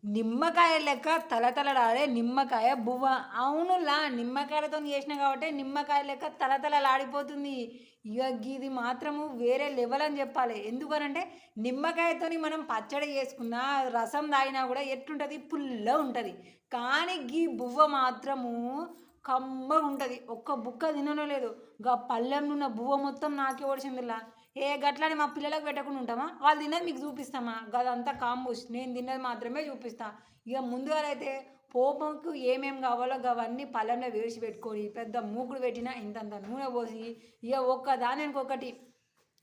నిమ్మకాయ లెక్క తలతలలాడే నిమ్మకాయ బువ్వ. అవునులా నిమ్మకాయలతో చేసిన కాబట్టి నిమ్మకాయ లెక్క తలతలలాడిపోతుంది. ఇక ఇది మాత్రము వేరే లెవెల్ అని చెప్పాలి. ఎందుకనంటే నిమ్మకాయతోని మనం పచ్చడి చేసుకున్న రసం తాగినా కూడా ఎట్లుంటుంది, పుల్ల ఉంటుంది. కానీ గీ బువ్వ మాత్రము కమ్మగా ఉంటుంది. ఒక్క బుక్క తిననో లేదు, గా పళ్ళెంలో ఉన్న బువ్వ మొత్తం నాకే ఓడిసిందిలా. ఏ గట్లని మా పిల్లలకు పెట్టకుండా ఉంటామా? వాళ్ళు తిన్నది మీకు చూపిస్తామా? గదంతా కాంబూస్, నేను తిన్నది మాత్రమే చూపిస్తా. ఇక ముందుగా అయితే పోపుకు ఏమేమి కావాలో అవన్నీ పళ్ళెంలో వేసి పెట్టుకొని పెద్ద మూకుడు పెట్టినా ఇంతంత నూనె పోసి ఇక ఒక్కదాని ఇంకొకటి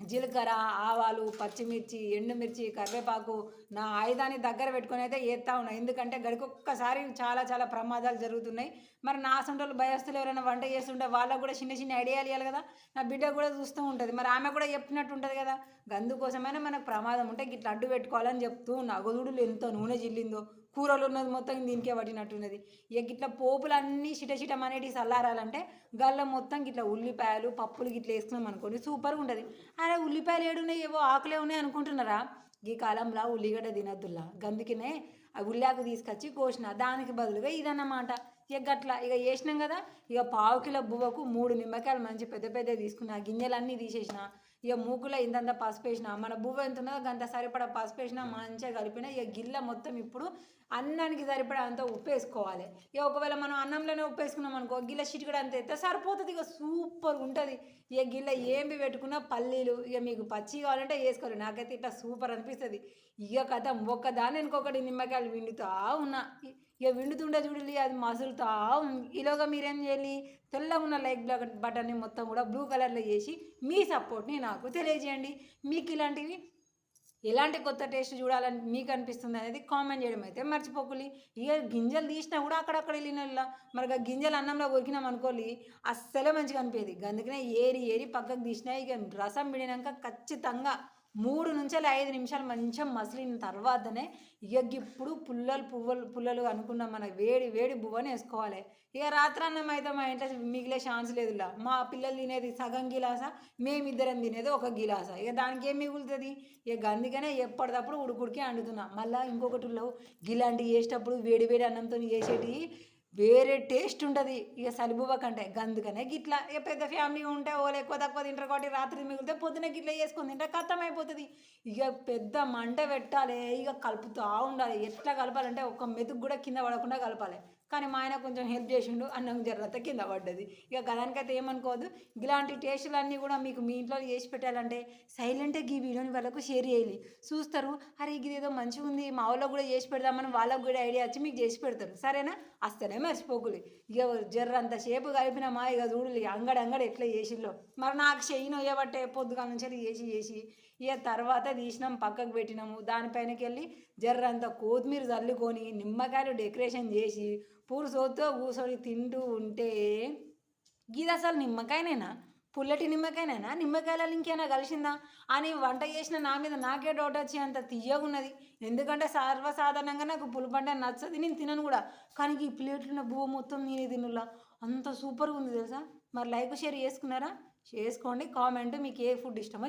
జీలకర్ర, ఆవాలు, పచ్చిమిర్చి, ఎండుమిర్చి, కరివేపాకు నా ఆయుధాన్ని దగ్గర పెట్టుకొని అయితే వేస్తూ ఉన్నా. ఎందుకంటే గడికొక్కసారి చాలా చాలా ప్రమాదాలు జరుగుతున్నాయి. మరి నా సొంటోళ్ళు భయస్తులు ఎవరైనా వంట చేస్తుంటే వాళ్ళకు కూడా చిన్న చిన్న ఐడియాలు ఇవ్వాలి కదా. నా బిడ్డ కూడా చూస్తూ ఉంటుంది, మరి ఆమె కూడా చెప్పినట్టు ఉంటుంది కదా. అందుకోసమైనా మనకు ప్రమాదం ఉంటే గిట్లా అడ్డు పెట్టుకోవాలని చెప్తూ ఉన్నా. గొదుడులు ఎంత నూనె జిల్లిందో, కూరలు ఉన్నది మొత్తం దీనికే పట్టినట్టున్నది. ఇక గిట్లా పోపులు అన్నీ చిటచిటం అనేటివి చల్లారాలంటే గల్ల మొత్తం గిట్లా ఉల్లిపాయలు పప్పులు గిట్లా వేసుకున్నాం అనుకోండి సూపర్గా ఉంటుంది. అరే ఉల్లిపాయలు ఏడున్నాయి, ఏవో ఆకులే ఉన్నాయి అనుకుంటున్నారా? ఈ కాలంలో ఉల్లిగడ్డ తినద్దుల్లా, గందుకనే ఆ ఉల్లాకు తీసుకొచ్చి కోసిన దానికి బదులుగా ఇదన్నమాట. ఇక గట్లా ఇక వేసినాం కదా. ఇక పావు కిలో బువ్వకు 3 నిమ్మకాయలు మంచి పెద్ద పెద్ద తీసుకున్న, గింజలన్నీ తీసేసిన. ఇక మూకులో ఇంతంత పసుపు వేసిన, మన బువ్వ ఎంత ఉన్నదో గంత సరిపడా పసుపు వేసిన, మంచిగా కలిపిన. ఇక గిల్ల మొత్తం ఇప్పుడు అన్నానికి సరిపడా అంతా ఉప్పు వేసుకోవాలి. ఇక ఒకవేళ మనం అన్నంలోనే ఉప్పు వేసుకున్నాం అనుకో, గిల్ల చిటికడ అంత ఎత్తే సరిపోతుంది. ఇక సూపర్ ఉంటుంది. ఇక గిల్ల ఏంబి పెట్టుకున్న పల్లీలు ఇక మీకు పచ్చి కావాలంటే వేసుకోవాలి. నాకైతే ఇట్లా సూపర్ అనిపిస్తుంది. ఇక కథ ఒక్కదాని ఇంకొకటి నిమ్మకాయలు విండుతా ఉన్నా. ఇక విండుతుండే చూడాలి, అది మసులుతా ఉంది. ఈలోగా మీరేం చేయాలి, తెల్లగా ఉన్న లైక్ బటన్ని మొత్తం కూడా బ్లూ కలర్లో చేసి మీ సపోర్ట్ని నాకు తెలియజేయండి. మీకు ఇలాంటివి ఎలాంటి కొత్త టేస్ట్ చూడాలని మీకు అనిపిస్తుంది అనేది కామెంట్ చేయడం అయితే మర్చిపోకులి. ఇక గింజలు తీసినా కూడా అక్కడక్కడ వెళ్ళిన మరి గింజలు అన్నంలో ఉరికినాం అనుకోలి అస్సలే మంచిగా అనిపించేది. అందుకనే ఏరి ఏరి పక్కకు తీసినా. ఇక రసం విడినాక ఖచ్చితంగా 3 నుంచి 5 నిమిషాలు మంచిగా మసిలిన తర్వాతనే ఇక ఇప్పుడు పుల్లలు అనుకున్న మన వేడి వేడి బువ్వని వేసుకోవాలి. ఇక రాత్రన్నం అయితే మా ఇంట్లో మిగిలే ఛాన్స్ లేదులా. మా పిల్లలు తినేది సగం గిలాస, మేమిద్దరం తినేది 1 గిలాస. ఇక దానికి ఏం మిగులుతుంది? ఇక అందుకనే ఎప్పటికప్పుడు ఉడుకుడికి వండుతున్నా. మళ్ళీ ఇంకొకటి గిలాంటివి చేసేటప్పుడు వేడి వేడి అన్నంతో చేసేటి వేరే టేస్ట్ ఉంటుంది ఇక సలిబువ్వ కంటే. అందుకనే గిట్లా ఇక పెద్ద ఫ్యామిలీ ఉంటే వాళ్ళు ఎక్కువ తక్కువ తింటారు కాబట్టి రాత్రి మిగిలితే పొద్దున గిట్లా చేసుకొని తింటే కథం అయిపోతుంది. ఇక పెద్ద మంట పెట్టాలి, ఇక కలుపుతూ ఉండాలి. ఎట్లా కలపాలంటే ఒక మెతుకు కూడా కింద పడకుండా కలపాలి. కానీ మా ఆయన కొంచెం హెల్ప్ చేసిండు, అన్నం జర్రత కింద పడ్డది. ఇక గదానికైతే ఏమనుకోవద్దు. ఇలాంటి టేస్టులన్నీ కూడా మీకు మీ ఇంట్లో చేసి పెట్టాలంటే సైలెంట్గా ఈ వీడియోని వాళ్ళకు షేర్ చేయాలి. చూస్తారు, అరే ఇది ఏదో మంచిగా ఉంది మా వాళ్ళకు కూడా చేసి పెడదామని వాళ్ళకు కూడా ఐడియా వచ్చి మీకు చేసి పెడతారు. సరేనా? అస్తనే మర్చిపోకులి. ఇక జర్రంతసేపు కలిపినామా ఇక చూడలే అంగడి ఎట్లా చేసిల్లో. మరి నాకు చెయ్యి నొయ్యబట్టే పొద్దుగా నుంచి చేసి ఇక తర్వాత తీసినాం పక్కకు పెట్టినాము. దానిపైనకి వెళ్ళి జర్రంత కొత్తిమీర చల్లుకొని నిమ్మకాయలు డెకరేషన్ చేసి పూరుసోతో కూర్చొని తింటూ ఉంటే ఇది అసలు నిమ్మకాయనేనా, పుల్లటి నిమ్మకాయనేనా, నిమ్మకాయలలో ఇంకేనా కలిసిందా అని వంట చేసిన నా మీద నాకే డౌట్ వచ్చి అంత తీయగున్నది. ఎందుకంటే సర్వసాధారణంగా నాకు పులుపు అంటే నచ్చది, నేను తినను కూడా. కానీ ఈ ప్లేట్లున్న బువ్వ మొత్తం నేనే తినులా, అంత సూపర్గా ఉంది తెలుసా. మరి లైక్ షేర్ చేసుకున్నారా? చేసుకోండి. కామెంట్ మీకు ఏ ఫుడ్ ఇష్టమో